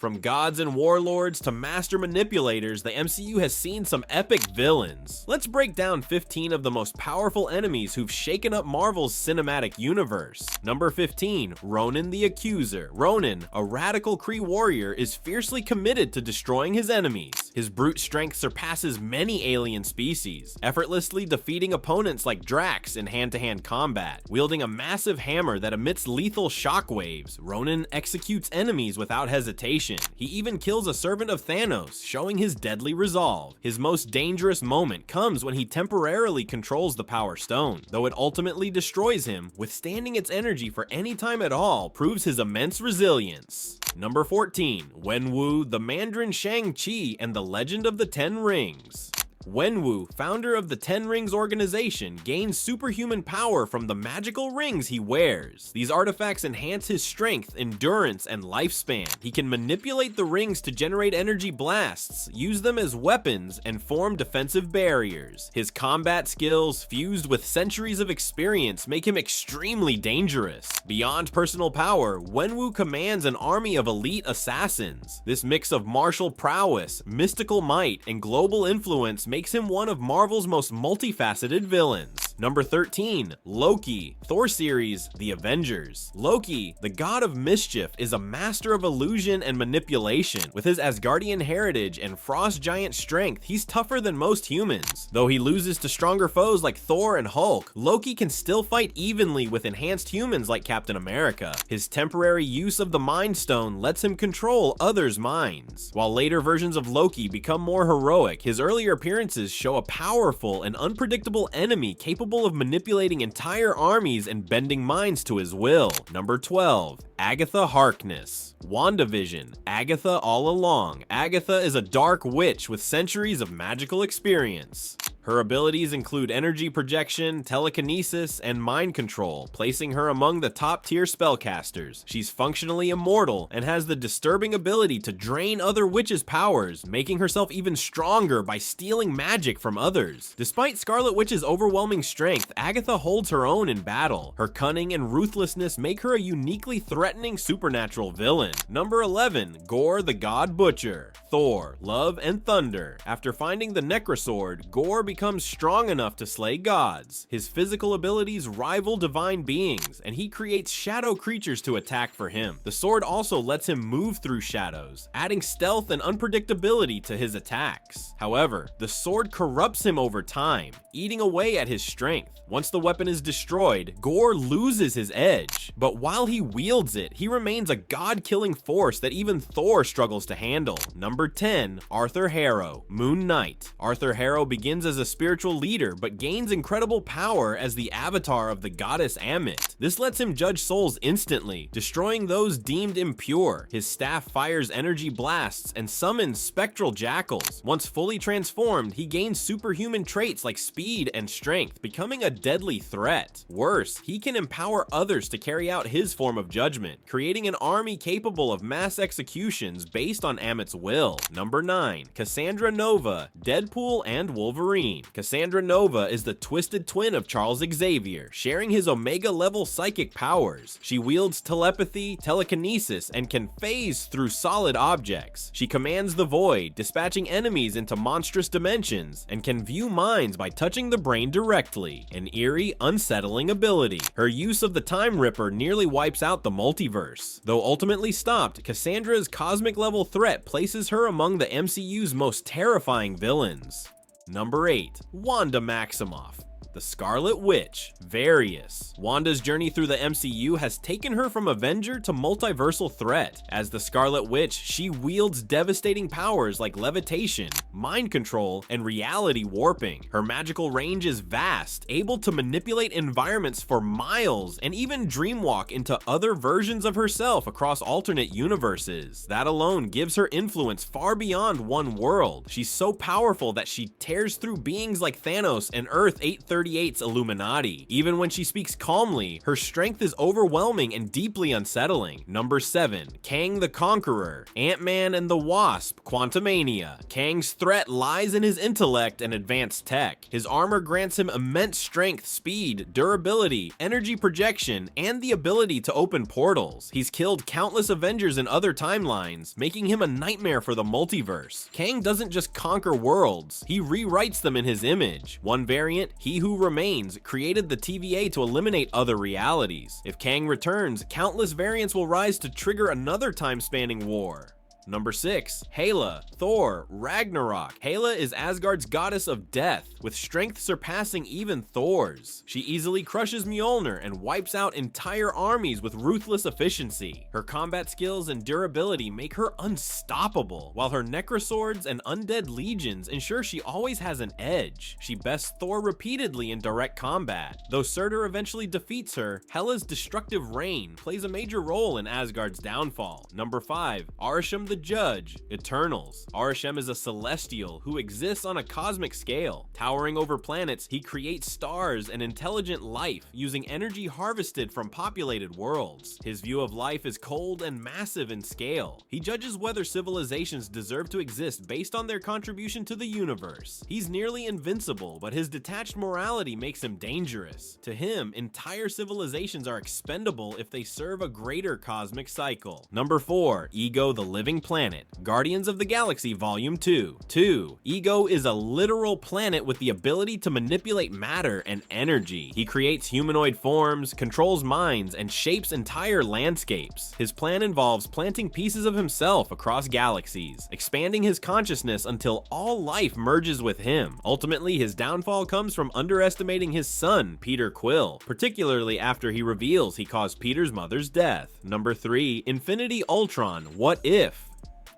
From gods and warlords to master manipulators, the MCU has seen some epic villains. Let's break down 15 of the most powerful enemies who've shaken up Marvel's cinematic universe. Number 15, Ronan the Accuser. Ronan, a radical Kree warrior, is fiercely committed to destroying his enemies. His brute strength surpasses many alien species, effortlessly defeating opponents like Drax in hand-to-hand combat. Wielding a massive hammer that emits lethal shockwaves, Ronan executes enemies without hesitation. He even kills a servant of Thanos, showing his deadly resolve. His most dangerous moment comes when he temporarily controls the Power Stone. Though it ultimately destroys him, withstanding its energy for any time at all proves his immense resilience. Number 14, Wenwu, the Mandarin Shang-Chi and the Legend of the Ten Rings. Wenwu, founder of the Ten Rings organization, gains superhuman power from the magical rings he wears. These artifacts enhance his strength, endurance, and lifespan. He can manipulate the rings to generate energy blasts, use them as weapons, and form defensive barriers. His combat skills, fused with centuries of experience, make him extremely dangerous. Beyond personal power, Wenwu commands an army of elite assassins. This mix of martial prowess, mystical might, and global influence makes him one of Marvel's most multifaceted villains. Number 13, Loki, Thor series, The Avengers. Loki, the god of mischief, is a master of illusion and manipulation. With his Asgardian heritage and frost giant strength, he's tougher than most humans. Though he loses to stronger foes like Thor and Hulk, Loki can still fight evenly with enhanced humans like Captain America. His temporary use of the Mind Stone lets him control others' minds. While later versions of Loki become more heroic, his earlier appearances show a powerful and unpredictable enemy capable of manipulating entire armies and bending minds to his will. Number 12, Agatha Harkness. WandaVision, Agatha all along. Agatha is a dark witch with centuries of magical experience. Her abilities include energy projection, telekinesis, and mind control, placing her among the top-tier spellcasters. She's functionally immortal and has the disturbing ability to drain other witches' powers, making herself even stronger by stealing magic from others. Despite Scarlet Witch's overwhelming strength, Agatha holds her own in battle. Her cunning and ruthlessness make her a uniquely threatening supernatural villain. Number 11, Gorr the God Butcher. Thor, Love and Thunder. After finding the Necrosword, Gorr becomes strong enough to slay gods. His physical abilities rival divine beings, and he creates shadow creatures to attack for him. The sword also lets him move through shadows, adding stealth and unpredictability to his attacks. However, the sword corrupts him over time, eating away at his strength. Once the weapon is destroyed, Gorr loses his edge, but while he wields it, he remains a god-killing force that even Thor struggles to handle. Number 10, Arthur Harrow, Moon Knight. Arthur Harrow begins as a spiritual leader, but gains incredible power as the avatar of the goddess Ammit. This lets him judge souls instantly, destroying those deemed impure. His staff fires energy blasts and summons spectral jackals. Once fully transformed, he gains superhuman traits like speed and strength, becoming a deadly threat. Worse, he can empower others to carry out his form of judgment, creating an army capable of mass executions based on Ammit's will. Number 9, Cassandra Nova, Deadpool and Wolverine. Cassandra Nova is the twisted twin of Charles Xavier, sharing his Omega-level psychic powers. She wields telepathy, telekinesis, and can phase through solid objects. She commands the void, dispatching enemies into monstrous dimensions, and can view minds by touching the brain directly, an eerie, unsettling ability. Her use of the Time Ripper nearly wipes out the multiverse. Though ultimately stopped, Cassandra's cosmic-level threat places her among the MCU's most terrifying villains. Number 8, Wanda Maximoff, the Scarlet Witch, Various. Wanda's journey through the MCU has taken her from Avenger to multiversal threat. As the Scarlet Witch, she wields devastating powers like levitation, mind control, and reality warping. Her magical range is vast, able to manipulate environments for miles and even dreamwalk into other versions of herself across alternate universes. That alone gives her influence far beyond one world. She's so powerful that she tears through beings like Thanos and Earth 830 creates Illuminati. Even when she speaks calmly, her strength is overwhelming and deeply unsettling. Number 7. Kang the Conqueror. Ant-Man and the Wasp, Quantumania. Kang's threat lies in his intellect and advanced tech. His armor grants him immense strength, speed, durability, energy projection, and the ability to open portals. He's killed countless Avengers in other timelines, making him a nightmare for the multiverse. Kang doesn't just conquer worlds, he rewrites them in his image. One variant, He Who Remains, created the TVA to eliminate other realities. If Kang returns, countless variants will rise to trigger another time-spanning war. Number 6. Hela, Thor, Ragnarok. Hela is Asgard's goddess of death, with strength surpassing even Thor's. She easily crushes Mjolnir and wipes out entire armies with ruthless efficiency. Her combat skills and durability make her unstoppable, while her necroswords and undead legions ensure she always has an edge. She bests Thor repeatedly in direct combat. Though Surtur eventually defeats her, Hela's destructive reign plays a major role in Asgard's downfall. Number 5. Arishem the Judge, Eternals. Arishem is a celestial who exists on a cosmic scale. Towering over planets, he creates stars and intelligent life using energy harvested from populated worlds. His view of life is cold and massive in scale. He judges whether civilizations deserve to exist based on their contribution to the universe. He's nearly invincible, but his detached morality makes him dangerous. To him, entire civilizations are expendable if they serve a greater cosmic cycle. Number 4. Ego the Living Planet, Guardians of the Galaxy Volume 2. 2. Ego is a literal planet with the ability to manipulate matter and energy. He creates humanoid forms, controls minds, and shapes entire landscapes. His plan involves planting pieces of himself across galaxies, expanding his consciousness until all life merges with him. Ultimately, his downfall comes from underestimating his son, Peter Quill, particularly after he reveals he caused Peter's mother's death. Number 3. Infinity Ultron, What If?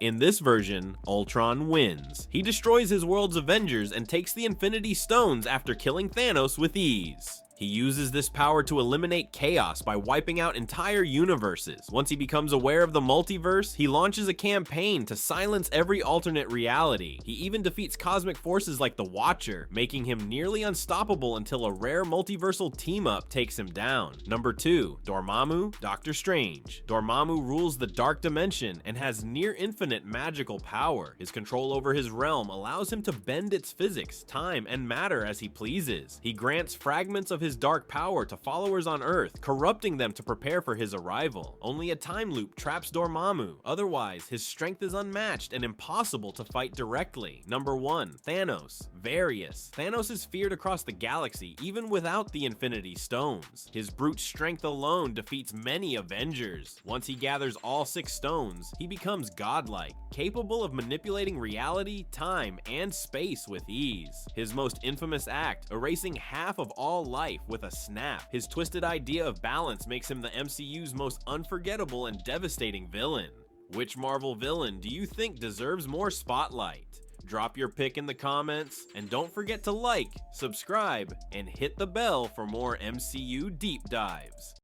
In this version, Ultron wins. He destroys his world's Avengers and takes the Infinity Stones after killing Thanos with ease. He uses this power to eliminate chaos by wiping out entire universes. Once he becomes aware of the multiverse, he launches a campaign to silence every alternate reality. He even defeats cosmic forces like the Watcher, making him nearly unstoppable until a rare multiversal team-up takes him down. Number 2. Dormammu, Doctor Strange. Dormammu rules the Dark Dimension and has near-infinite magical power. His control over his realm allows him to bend its physics, time, and matter as he pleases. He grants fragments of his dark power to followers on Earth, corrupting them to prepare for his arrival. Only a time loop traps Dormammu. Otherwise, his strength is unmatched and impossible to fight directly. Number 1. Thanos. Various. Thanos is feared across the galaxy, even without the Infinity Stones. His brute strength alone defeats many Avengers. Once he gathers all 6 stones, he becomes godlike, capable of manipulating reality, time, and space with ease. His most infamous act, erasing half of all life with a snap. His twisted idea of balance makes him the MCU's most unforgettable and devastating villain. Which Marvel villain do you think deserves more spotlight? Drop your pick in the comments, and don't forget to like, subscribe, and hit the bell for more MCU deep dives.